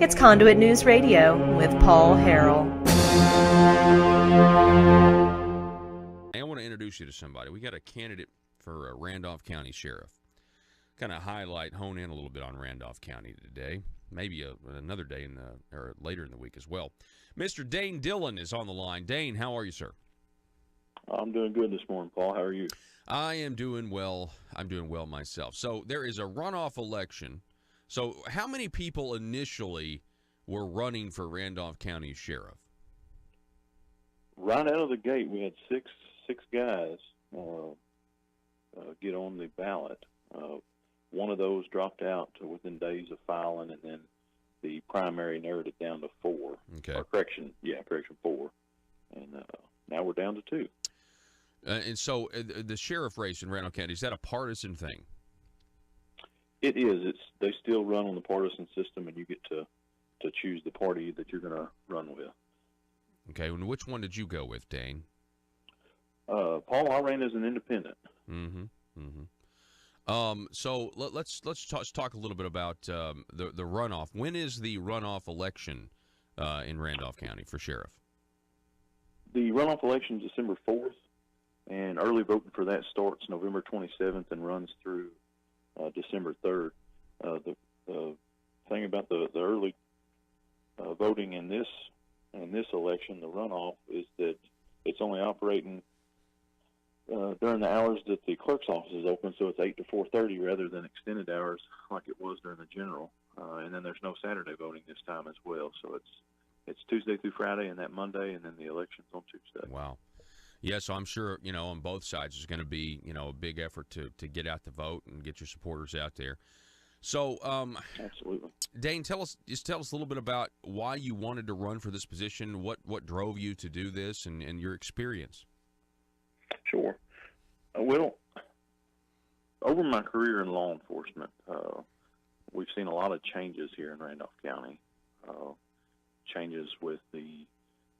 It's Conduit News Radio with Paul Harrell. I want to introduce you to somebody. We got a candidate for Randolph County Sheriff. Kind of hone in a little bit on Randolph County today. Maybe another day or later in the week as well. Mr. Dane Dillon is on the line. Dane, how are you, sir? I'm doing good this morning, Paul. How are you? I am doing well. I'm doing well myself. So there is a runoff election. So how many people initially were running for Randolph County Sheriff? Right out of the gate, we had six guys get on the ballot. One of those dropped out within days of filing, and then the primary narrowed it down to 4. Okay. Or correction 4. And now we're down to 2. And so the sheriff race in Randolph County, is that a partisan thing? It is. They still run on the partisan system, and you get to choose the party that you're going to run with. Okay. And which one did you go with, Dane? Paul, I ran as an independent. Mm-hmm. Mm-hmm. So let's talk a little bit about the runoff. When is the runoff election in Randolph County for sheriff? The runoff election is December 4th, and early voting for that starts November 27th and runs through December 3rd. The thing about the early voting in this election, the runoff, is that it's only operating during the hours that the clerk's office is open, so it's 8 to 4:30 rather than extended hours like it was during the general. And then there's no Saturday voting this time as well, so it's Tuesday through Friday and that Monday, and then the election's on Tuesday. Wow. Yeah, so I'm sure, on both sides there's going to be, a big effort to get out the vote and get your supporters out there. So, absolutely. Dane, tell us a little bit about why you wanted to run for this position, what drove you to do this, and your experience. Sure. Well, over my career in law enforcement, we've seen a lot of changes here in Randolph County. Changes with the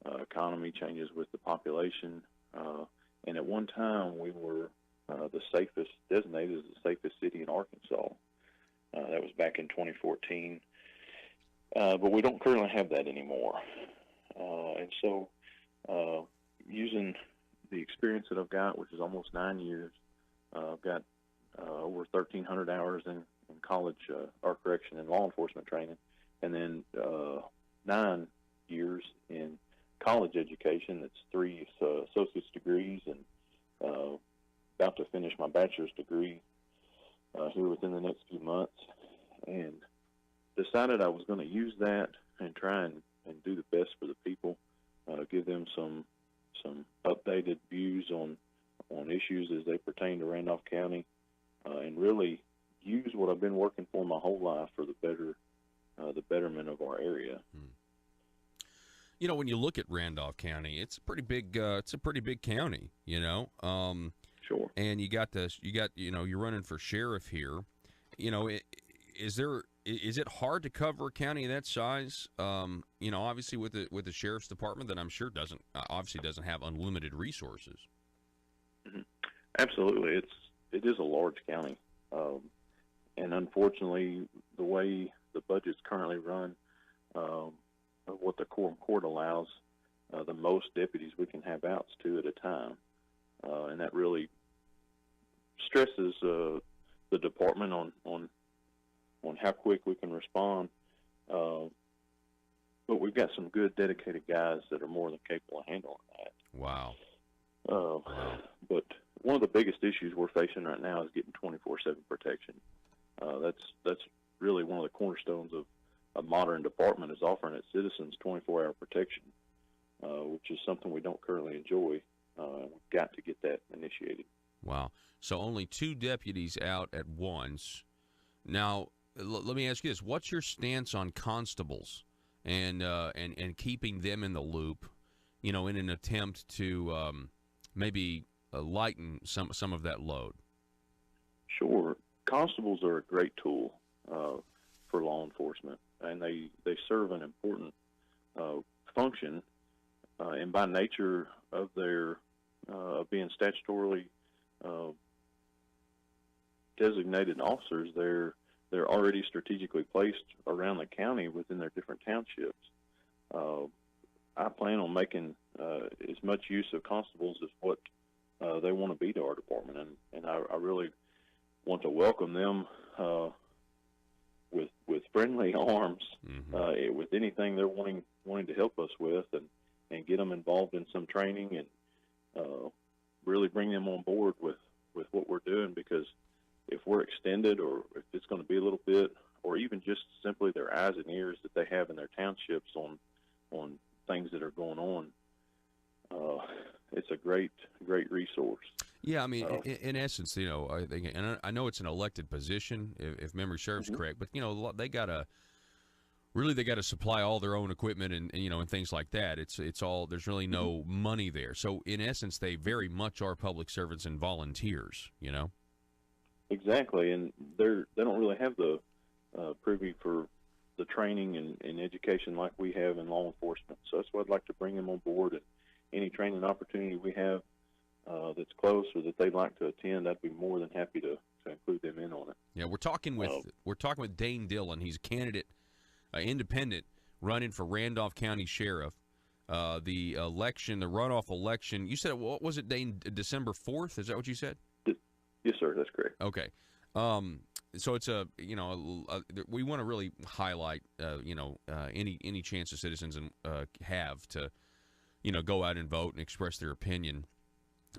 economy, changes with the population, and at one time we were designated as the safest city in Arkansas. That was back in 2014, but we don't currently have that anymore. And so, using the experience that I've got, which is almost 9 years, I've got over 1,300 hours in college, in law enforcement training, and then 9 years in college education. That's 3 associate's degrees, and about to finish my bachelor's degree here within the next few months, and decided I was going to use that and try and do the best for the people, give them some updated views on issues as they pertain to Randolph County, and really use what I've been working for my whole life for the betterment of our area. When you look at Randolph County, it's a pretty big. It's a pretty big county. Sure. And you're running for sheriff here. Is it hard to cover a county of that size? Obviously with the sheriff's department that I'm sure doesn't have unlimited resources. Mm-hmm. Absolutely, it is a large county, and unfortunately, the way the budget's currently run, what the quorum court allows, the most deputies we can have out's 2 at a time, and that really stresses the department on how quick we can respond. But we've got some good, dedicated guys that are more than capable of handling that. Wow. But one of the biggest issues we're facing right now is getting 24/7 protection. That's really one of the cornerstones of a modern department, is offering its citizens 24-hour protection, which is something we don't currently enjoy. We've got to get that initiated. Wow. So only 2 deputies out at once. Now, let me ask you this. What's your stance on constables and keeping them in the loop, in an attempt to maybe lighten some of that load? Sure. Constables are a great tool for law enforcement, and they serve an important function, and by nature of their being statutorily designated officers, they're they're already strategically placed around the county within their different townships. I plan on making as much use of constables as what they want to be to our department, and I really want to welcome them with friendly arms, with anything they're wanting to help us with, and get them involved in some training, and really bring them on board with what we're doing, because if we're extended, or if it's going to be a little bit, or even just simply their eyes and ears that they have in their townships on things that are going on, it's a great resource. Yeah, I mean, in essence, I think, and I know it's an elected position, if memory serves correct, but they gotta supply all their own equipment and things like that. It's all, there's really no money there. So in essence, they very much are public servants and volunteers. Exactly, and they don't really have the privy for the training and education like we have in law enforcement. So that's why I'd like to bring them on board, and any training opportunity we have that's close or that they'd like to attend, I'd be more than happy to include them in on it. Yeah, we're talking with Dane Dillon. He's a candidate, independent, running for Randolph County Sheriff. The runoff election. You said, what was it, Dane? December 4th? Is that what you said? Yes, sir. That's correct. Okay. So it's we want to really highlight, any chance the citizens have to, go out and vote and express their opinion.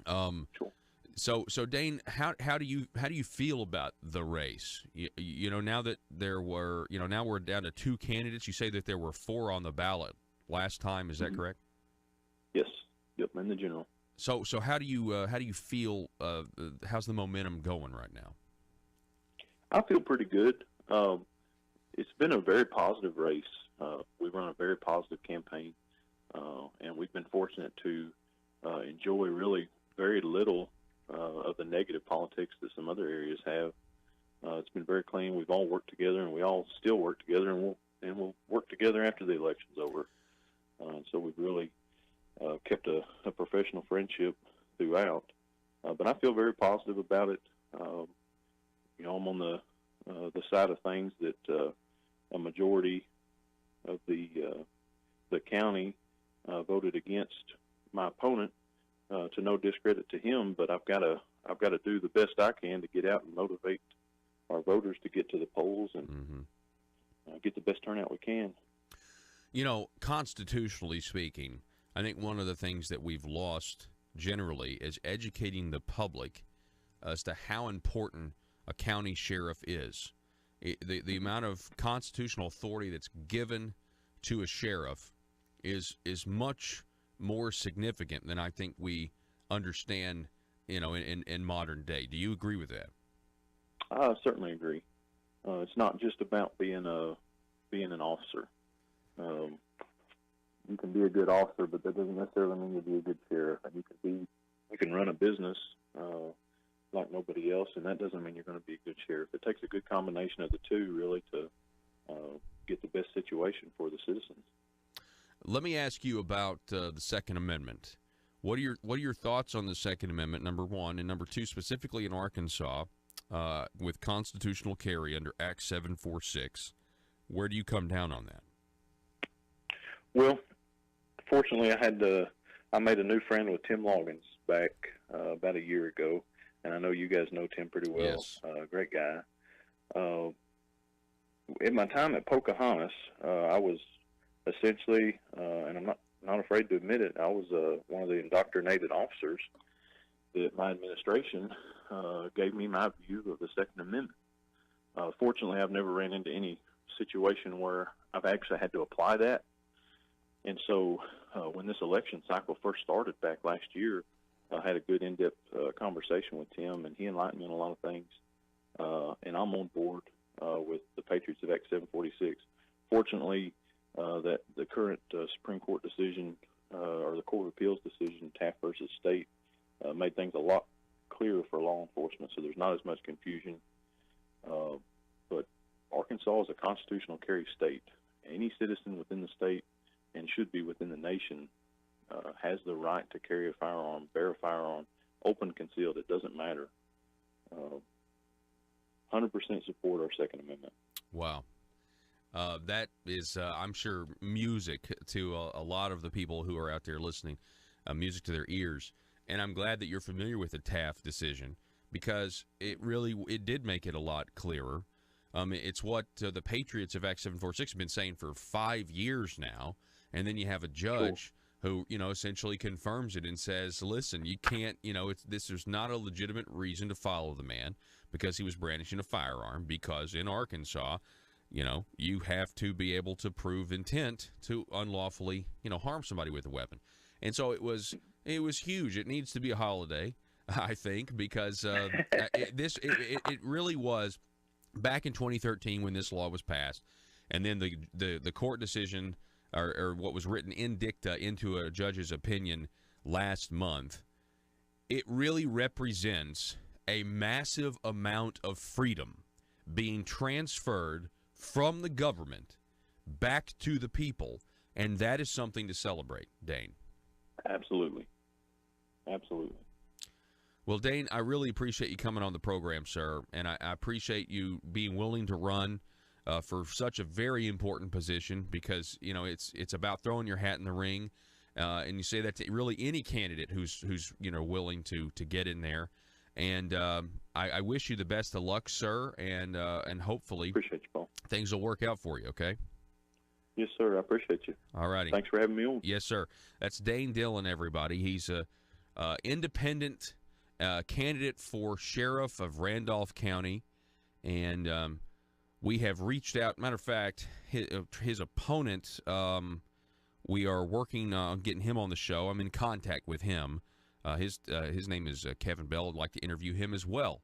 Sure. So Dane, how do you feel about the race? Now that now we're down to 2 candidates. You say that there were 4 on the ballot last time. Is that correct? Yes. Yep. In the general. So how do you feel? How's the momentum going right now? I feel pretty good. It's been a very positive race. We've run a very positive campaign, and we've been fortunate to enjoy really very little of the negative politics that some other areas have. It's been very clean. We've all worked together, and we all still work together, and we'll work together after the election's over. So we've really kept a professional friendship throughout. But I feel very positive about it. I'm on the side of things that a majority of the county voted against my opponent, to no discredit to him. But I've got to do the best I can to get out and motivate our voters to get to the polls and get the best turnout we can. Constitutionally speaking, I think one of the things that we've lost generally is educating the public as to how important a county sheriff is. The amount of constitutional authority that's given to a sheriff is much more significant than I think we understand, in modern day. Do you agree with that? I certainly agree. It's not just about being an officer. You can be a good officer, but that doesn't necessarily mean you'll be a good sheriff. And you can run a business like nobody else, and that doesn't mean you're going to be a good sheriff. It takes a good combination of the two, really, to get the best situation for the citizens. Let me ask you about the Second Amendment. What are your thoughts on the Second Amendment, number one, and number two, specifically in Arkansas, with constitutional carry under Act 746? Where do you come down on that? Well, fortunately, I made a new friend with Tim Loggins back about a year ago, and I know you guys know Tim pretty well. Yes. Great guy. In my time at Pocahontas, I was essentially, and I'm not afraid to admit it, I was one of the indoctrinated officers that my administration gave me my view of the Second Amendment. Fortunately, I've never ran into any situation where I've actually had to apply that. And so when this election cycle first started back last year, I had a good in-depth conversation with Tim, and he enlightened me on a lot of things. And I'm on board with the Patriots of Act 746. Fortunately, that the current Supreme Court decision, or the Court of Appeals decision, Taft versus State, made things a lot clearer for law enforcement, so there's not as much confusion. But Arkansas is a constitutional carry state. Any citizen within the state, and should be within the nation, has the right to carry a firearm, bear a firearm, open, concealed. It doesn't matter. 100% support our Second Amendment. Wow. That is, I'm sure, music to a lot of the people who are out there listening, music to their ears. And I'm glad that you're familiar with the Taft decision, because it did make it a lot clearer. It's what the Patriots of Act 746 have been saying for 5 years now. And then you have a judge who, essentially confirms it and says, listen, you can't, there's not a legitimate reason to follow the man because he was brandishing a firearm, because in Arkansas, you have to be able to prove intent to unlawfully, harm somebody with a weapon. And so it was huge. It needs to be a holiday, I think, because it really was back in 2013 when this law was passed, and then the court decision or what was written in dicta into a judge's opinion last month. It really represents a massive amount of freedom being transferred from the government back to the people, and that is something to celebrate, Dane. Absolutely. Absolutely. Well, Dane, I really appreciate you coming on the program, sir, and I appreciate you being willing to run for such a very important position, because, it's about throwing your hat in the ring, and you say that to really any candidate who's willing to get in there. And I wish you the best of luck, sir, and hopefully appreciate you, Paul. Things will work out for you, okay? Yes, sir. I appreciate you. All righty. Thanks for having me on. Yes, sir. That's Dane Dillon, everybody. He's a independent candidate for sheriff of Randolph County, and we have reached out. Matter of fact, his opponent, we are working on getting him on the show. I'm in contact with him. His name is Kevin Bell. I'd like to interview him as well.